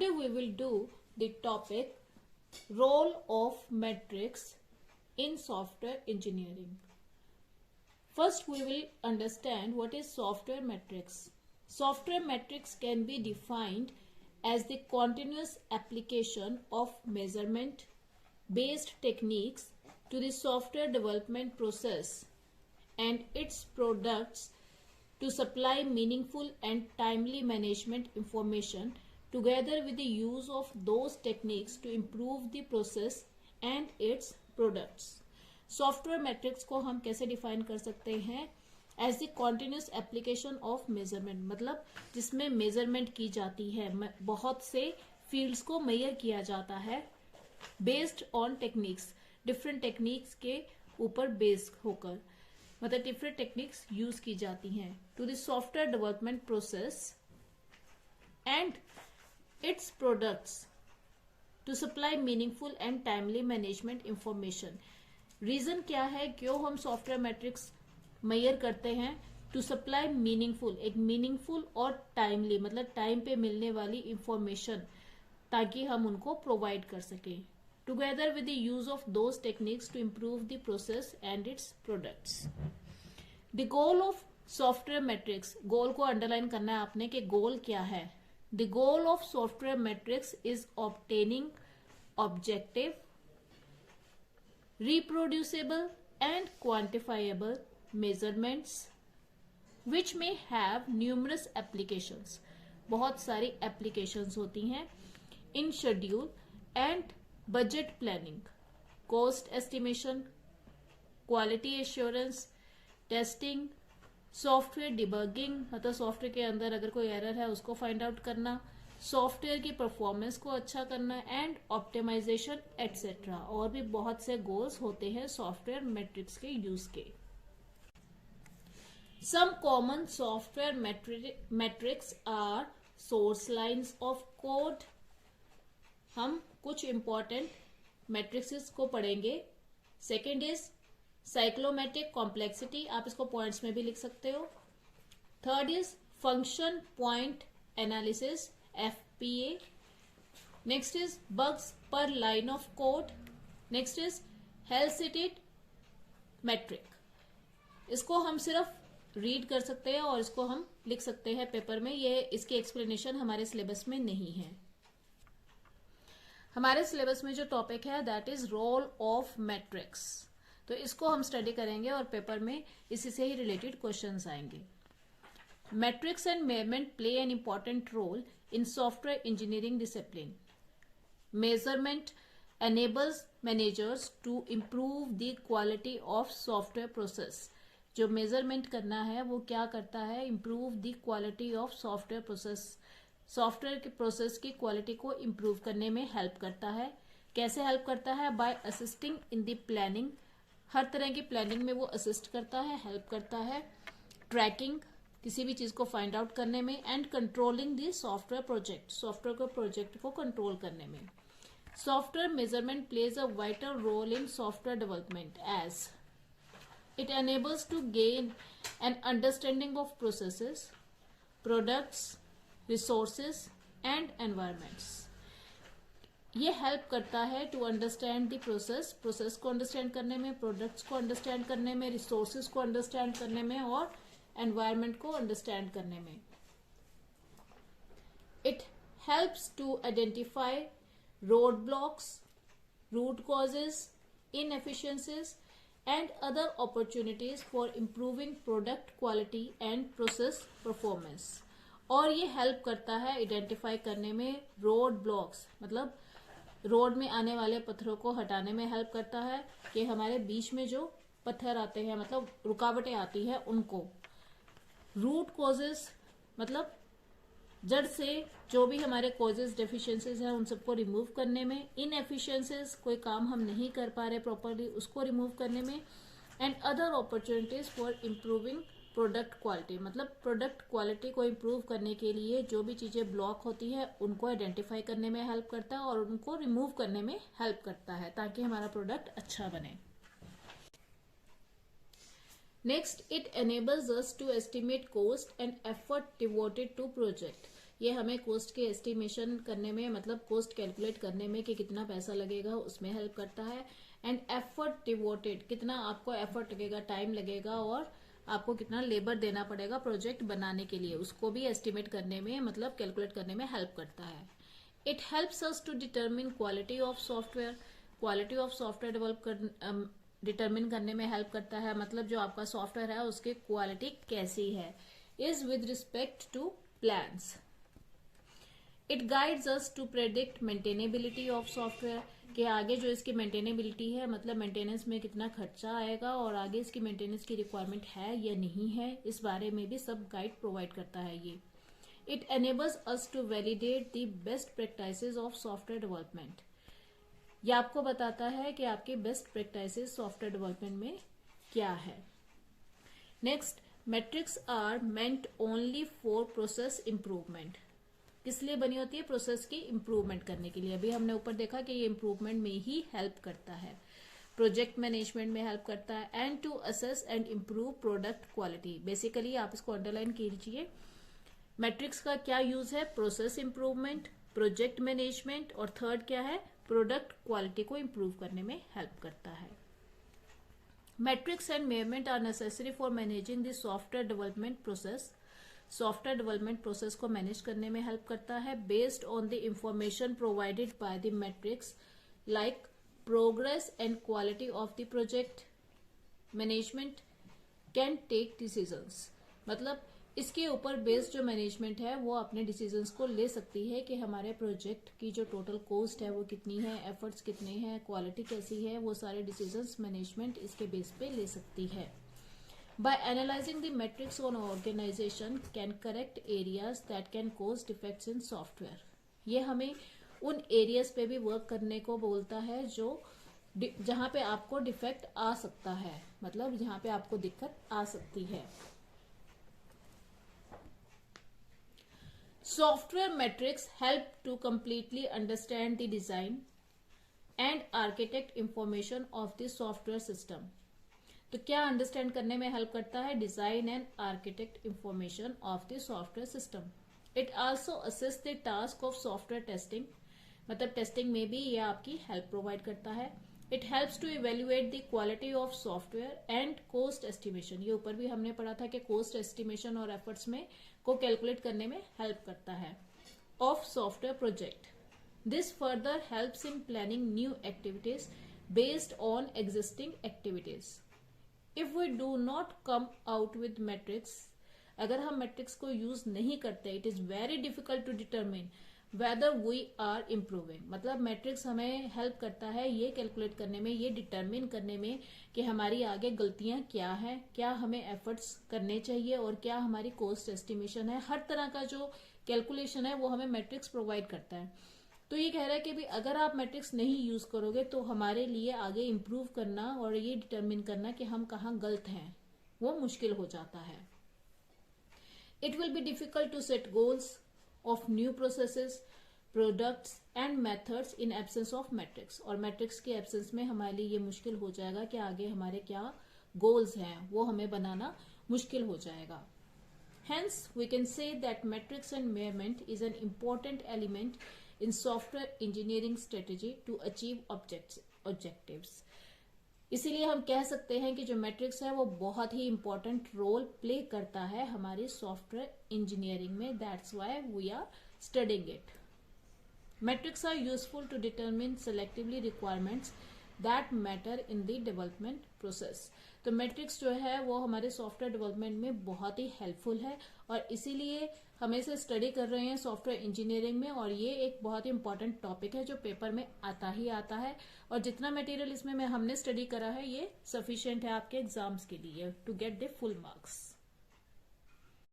Today we will do the topic role of metrics in software engineering. First we will understand what is software metrics. Software metrics can be defined as the continuous application of measurement based techniques to the software development process and its products to supply meaningful and timely management information together with the use of those techniques to improve the process and its products. Software metrics को हम कैसे define कर सकते हैं? As the continuous application of measurement, मतलब जिसमें measurement की जाती है, बहुत से फील्ड्स को मेजर किया जाता है based on techniques, different techniques के ऊपर बेस्ड होकर, मतलब डिफरेंट टेक्निक्स यूज की जाती हैं to the software development process and its products to supply meaningful and timely management information. Reason क्या है क्यों हम सॉफ्टवेयर मैट्रिक्स मेजर करते हैं? टू सप्लाई मीनिंगफुल, एक मीनिंगफुल और टाइमली, मतलब टाइम पे मिलने वाली इंफॉर्मेशन, ताकि हम उनको प्रोवाइड कर सकें together with the use of those techniques to improve the process and its products. The goal of software metrics, goal को अंडरलाइन करना है आपने कि गोल क्या है. The goal of software metrics is obtaining objective, reproducible and quantifiable measurements which may have numerous applications. बहुत सारी applications होती हैं in schedule and budget planning, cost estimation, quality assurance, testing, software debugging, मतलब software के अंदर अगर कोई error है उसको फाइंड आउट करना, सॉफ्टवेयर की परफॉर्मेंस को अच्छा करना एंड ऑप्टिमाइजेशन एटसेट्रा. और भी बहुत से गोल्स होते हैं सॉफ्टवेयर मैट्रिक्स के यूज के. Some common software metrics are source lines of code. हम कुछ इंपॉर्टेंट मैट्रिक्स को पढ़ेंगे. सेकेंड इज साइक्लोमेट्रिक कॉम्प्लेक्सिटी, आप इसको पॉइंट्स में भी लिख सकते हो. Third is function point analysis, FPA. Next is bugs per line of code. Next is Halstead metric. इसको हम सिर्फ रीड कर सकते हैं और इसको हम लिख सकते हैं पेपर में. ये इसकी एक्सप्लेनेशन हमारे सिलेबस में नहीं है. हमारे सिलेबस में जो टॉपिक है that is role of metrics, तो इसको हम स्टडी करेंगे और पेपर में इसी से ही रिलेटेड क्वेश्चंस आएंगे. Metrics and measurement play an important role in software engineering discipline. Measurement enables managers to improve the quality of software process. जो measurement करना है वो क्या करता है? Improve the quality of software process. Software के process की क्वालिटी को इम्प्रूव करने में हेल्प करता है. कैसे हेल्प करता है? By assisting in the planning, हर तरह की प्लानिंग में वो असिस्ट करता है, हेल्प करता है. ट्रैकिंग, किसी भी चीज को फाइंड आउट करने में. And controlling the software project, software को प्रोजेक्ट को कंट्रोल करने में. Software measurement plays a vital role in software development as it enables to gain an understanding of processes, products, resources and environments. ये help करता है to understand the process, process को understand करने में, products को understand करने में, resources को अंडरस्टैंड करने में और एनवायरमेंट को अंडरस्टैंड करने में. It helps to identify road blocks, root causes, inefficiencies and other opportunities for improving product quality and process performance. और ये हेल्प करता है आइडेंटिफाई करने में रोड ब्लॉक्स, मतलब रोड में आने वाले पत्थरों को हटाने में हेल्प करता है कि हमारे बीच में जो पत्थर आते हैं, मतलब रुकावटें आती हैं, उनको. रूट कॉजेज, मतलब जड़ से जो भी हमारे कॉजेज डेफिशिएंसीज हैं उन सबको रिमूव करने में. इनएफिशिएंसीज, कोई काम हम नहीं कर पा रहे प्रॉपरली, उसको रिमूव करने में. And other opportunities for improving product quality, मतलब प्रोडक्ट क्वालिटी को इम्प्रूव करने के लिए जो भी चीजें ब्लॉक होती है उनको आइडेंटिफाई करने में हेल्प करता है और उनको रिमूव करने में हेल्प करता है ताकि हमारा प्रोडक्ट अच्छा बने. Next, it enables us to estimate cost and effort devoted to project. ये हमें कॉस्ट के एस्टिमेशन करने में, मतलब कॉस्ट कैलकुलेट करने में कि कितना पैसा लगेगा उसमें हेल्प करता है। एंड एफर्ट डिवोटेड, कितना आपको एफर्ट लगेगा, टाइम लगेगा और आपको कितना लेबर देना पड़ेगा प्रोजेक्ट बनाने के लिए, उसको भी एस्टिमेट करने में, मतलब कैलकुलेट करने में हेल्प करता है। It helps us to determine quality of software, quality of software develop determine करने में हेल्प करता है, मतलब जो आपका सॉफ्टवेयर है उसकी क्वालिटी कैसी है, is with respect to plans. It guides us to predict maintainability of software, कि आगे जो इसकी मेंटेनेबिलिटी है, मतलब मेंटेनेंस में कितना खर्चा आएगा और आगे इसकी मेंटेनेंस की रिक्वायरमेंट है या नहीं है, इस बारे में भी सब गाइड प्रोवाइड करता है ये। It enables us to validate the best practices of software development, ये आपको बताता है कि आपकी बेस्ट प्रैक्टिसेस सॉफ्टवेयर डेवलपमेंट में क्या है। Next, metrics are meant only for process improvement, किस लिए बनी होती है, प्रोसेस की इंप्रूवमेंट करने के लिए। अभी हमने ऊपर देखा कि ये इंप्रूवमेंट में ही हेल्प करता है, प्रोजेक्ट मैनेजमेंट में हेल्प करता है, and to assess and improve product quality. Basically आप इसको अंडरलाइन कीजिए, मैट्रिक्स का क्या यूज है, प्रोसेस इंप्रूवमेंट, प्रोजेक्ट मैनेजमेंट, और थर्ड क्या है, प्रोडक्ट क्वालिटी को इंप्रूव करने में हेल्प करता है। Metrics and measurement are necessary for managing the software development process, software development process को मैनेज करने में हेल्प करता है। Based on the information provided by the metrics like progress and quality of the project, management can take decisions, मतलब इसके ऊपर based जो management है वो अपने डिसीजंस को ले सकती है कि हमारे प्रोजेक्ट की जो टोटल कॉस्ट है वो कितनी है, एफर्ट्स कितने हैं, क्वालिटी कैसी है, वो सारे डिसीजंस मैनेजमेंट इसके बेस पे ले सकती है। By analyzing the metrics on organization can correct areas that can cause defects in software, ये हमें उन एरियाज पे भी वर्क करने को बोलता है जो जहां पे आपको डिफेक्ट आ सकता है, मतलब जहां पे आपको दिक्कत आ सकती है। Software metrics help to completely understand the design and architect information of the software system, तो क्या अंडरस्टैंड करने में हेल्प करता है, design and architect information of the software system. It also assist the task of software testing, मतलब testing में भी ये आपकी हेल्प प्रोवाइड करता है। It helps to evaluate the quality of software and cost estimation, ये ऊपर भी हमने पढ़ा था कि कॉस्ट एस्टिमेशन और एफर्ट्स में को कैलकुलेट करने में हेल्प करता है, of software project. This further helps in planning new activities based on existing activities. If we do not come out with metrics, अगर हम मैट्रिक्स को यूज नहीं करते, it is very difficult to determine whether we are improving, मतलब matrix हमें help करता है ये कैलकुलेट करने में, ये डिटरमिन करने में कि हमारी आगे गलतियां क्या है, क्या हमें एफर्ट्स करने चाहिए और क्या हमारी कॉस्ट एस्टिमेशन है, हर तरह का जो कैलकुलेशन है वो हमें मैट्रिक्स प्रोवाइड करता है। तो ये कह रहा है कि भी अगर आप मैट्रिक्स नहीं यूज करोगे तो हमारे लिए आगे इम्प्रूव करना और ये डिटरमिन करना कि हम कहाँ गलत हैं वो मुश्किल हो जाता है। It will be difficult to set goals of new processes, products and methods in absence of metrics, और मैट्रिक्स के एब्सेंस में हमारे लिए ये मुश्किल हो जाएगा कि आगे हमारे क्या गोल्स हैं वो हमें बनाना मुश्किल हो जाएगा। Hence, we can say that metrics and measurement is an important element in software engineering strategy to achieve objectives. इसीलिए हम कह सकते हैं कि जो मैट्रिक्स है वो बहुत ही इंपॉर्टेंट रोल प्ले करता है हमारी सॉफ्टवेयर इंजीनियरिंग में। That's why we are studying it. Metrics are useful to determine selectively requirements that matter in the development process. तो मैट्रिक्स जो है वो हमारे सॉफ्टवेयर डेवलपमेंट में बहुत ही हेल्पफुल है और इसीलिए हम इसे स्टडी कर रहे हैं सॉफ्टवेयर इंजीनियरिंग में, और ये एक बहुत ही इंपॉर्टेंट टॉपिक है जो पेपर में आता ही आता है, और जितना मटेरियल इसमें हमने स्टडी करा है ये सफिशिएंट है आपके एग्जाम्स के लिए to get the full marks.